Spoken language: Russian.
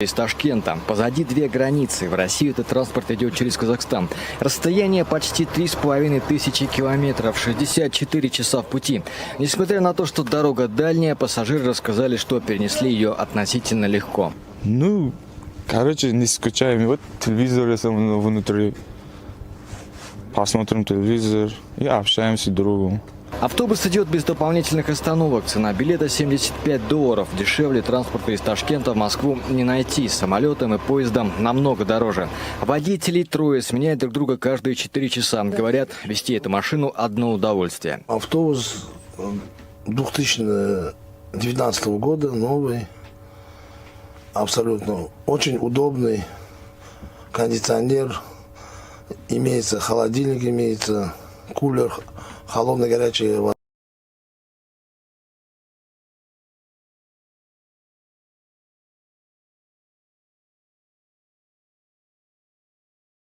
Из Ташкента. Позади две границы. В Россию этот транспорт идет через Казахстан. Расстояние почти 3500 километров, 64 часа в пути. Несмотря на то, что дорога дальняя, пассажиры рассказали, что перенесли ее относительно легко. Не скучаем. Вот телевизор внутри. Посмотрим телевизор и общаемся друг с другом. Автобус идет без дополнительных остановок. Цена билета $75. Дешевле транспорта из Ташкента в Москву не найти. Самолетом и поездом намного дороже. Водителей трое, сменяют друг друга каждые 4 часа. Говорят, вести эту машину одно удовольствие. Автобус 2019 года, новый. Абсолютно очень удобный. Кондиционер имеется, холодильник имеется, кулер, холодная горячая вода.